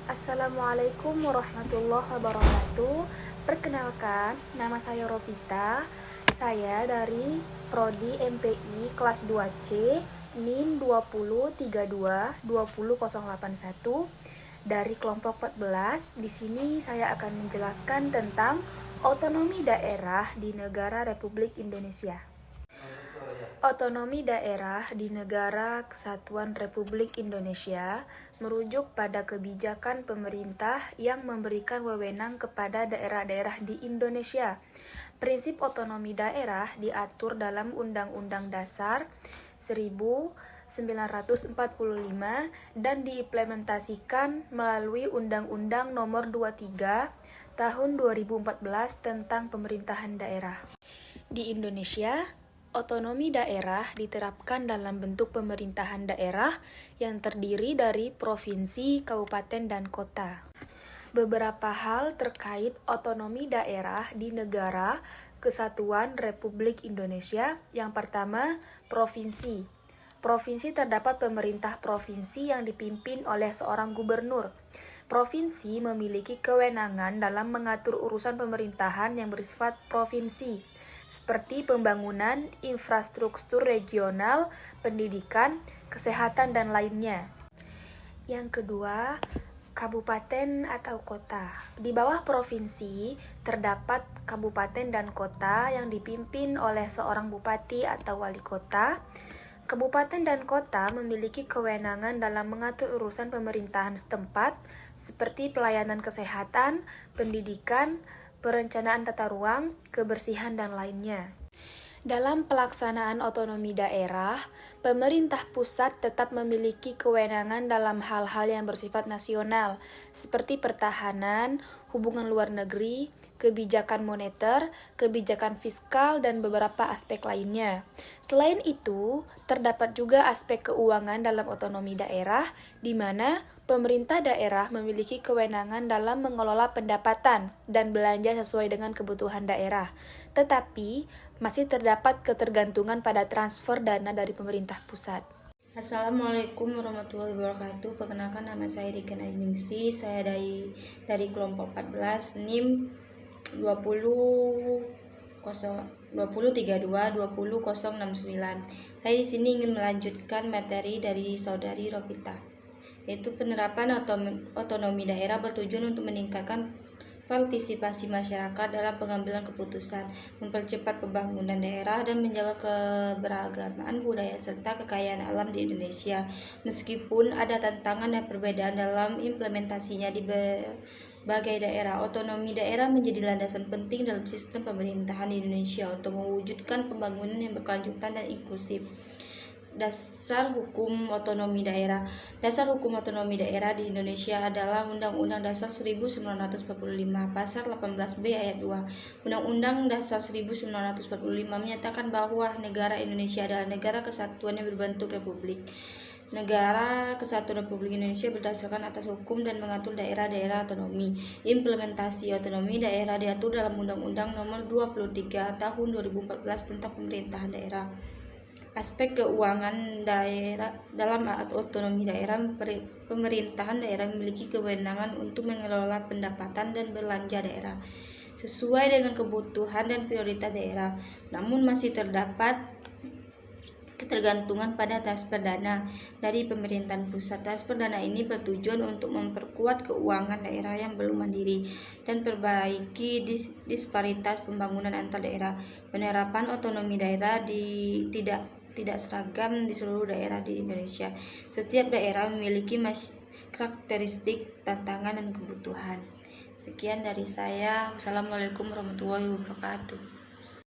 Assalamualaikum warahmatullahi wabarakatuh. Perkenalkan, nama saya Ropita. Saya dari Prodi MPI kelas 2C, NIM 2032-20081 dari kelompok 14. Di sini saya akan menjelaskan tentang otonomi daerah di negara Republik Indonesia. Otonomi daerah di Negara Kesatuan Republik Indonesia merujuk pada kebijakan pemerintah yang memberikan wewenang kepada daerah-daerah di Indonesia. Prinsip otonomi daerah diatur dalam Undang-Undang Dasar 1945 dan diimplementasikan melalui Undang-Undang Nomor 23 Tahun 2014 tentang Pemerintahan Daerah. Di Indonesia, otonomi daerah diterapkan dalam bentuk pemerintahan daerah yang terdiri dari provinsi, kabupaten, dan kota. Beberapa hal terkait otonomi daerah di Negara Kesatuan Republik Indonesia. Yang pertama, provinsi. Provinsi terdapat pemerintah provinsi yang dipimpin oleh seorang gubernur. Provinsi memiliki kewenangan dalam mengatur urusan pemerintahan yang bersifat provinsi, seperti pembangunan infrastruktur regional, pendidikan, kesehatan, dan lainnya. Yang kedua, kabupaten atau kota. Di bawah provinsi terdapat kabupaten dan kota yang dipimpin oleh seorang bupati atau wali kota. Kabupaten dan kota memiliki kewenangan dalam mengatur urusan pemerintahan setempat, seperti pelayanan kesehatan, pendidikan, perencanaan tata ruang, kebersihan, dan lainnya. Dalam pelaksanaan otonomi daerah, pemerintah pusat tetap memiliki kewenangan dalam hal-hal yang bersifat nasional, seperti pertahanan, hubungan luar negeri, kebijakan moneter, kebijakan fiskal, dan beberapa aspek lainnya. Selain itu, terdapat juga aspek keuangan dalam otonomi daerah, di mana pemerintah daerah memiliki kewenangan dalam mengelola pendapatan dan belanja sesuai dengan kebutuhan daerah. Tetapi, masih terdapat ketergantungan pada transfer dana dari pemerintah pusat. Assalamualaikum warahmatullahi wabarakatuh. Perkenalkan, nama saya Rika Najmingsi. Saya dari kelompok 14 NIM 2032-20069. Saya di sini ingin melanjutkan materi dari saudari Ropita, yaitu penerapan otonomi daerah bertujuan untuk meningkatkan partisipasi masyarakat dalam pengambilan keputusan, mempercepat pembangunan daerah, dan menjaga keberagaman budaya serta kekayaan alam di Indonesia. Meskipun ada tantangan dan perbedaan dalam implementasinya di berbagai daerah, otonomi daerah menjadi landasan penting dalam sistem pemerintahan di Indonesia untuk mewujudkan pembangunan yang berkelanjutan dan inklusif. Dasar hukum otonomi daerah. Dasar hukum otonomi daerah di Indonesia adalah Undang-Undang Dasar 1945 Pasal 18B Ayat 2. Undang-Undang Dasar 1945 menyatakan bahwa negara Indonesia adalah negara kesatuan yang berbentuk republik. Negara Kesatuan Republik Indonesia berdasarkan atas hukum dan mengatur daerah-daerah otonomi. Implementasi otonomi daerah diatur dalam Undang-Undang Nomor 23 Tahun 2014 tentang Pemerintahan Daerah. Aspek keuangan daerah. Dalam otonomi daerah, pemerintahan daerah memiliki kewenangan untuk mengelola pendapatan dan belanja daerah sesuai dengan kebutuhan dan prioritas daerah. Namun masih terdapat ketergantungan pada transfer dana dari pemerintahan pusat. Transfer dana ini bertujuan untuk memperkuat keuangan daerah yang belum mandiri dan perbaiki disparitas pembangunan antar daerah. Penerapan otonomi daerah tidak seragam di seluruh daerah di Indonesia. Setiap daerah memiliki karakteristik, tantangan, dan kebutuhan. Sekian dari saya. Assalamualaikum warahmatullahi wabarakatuh.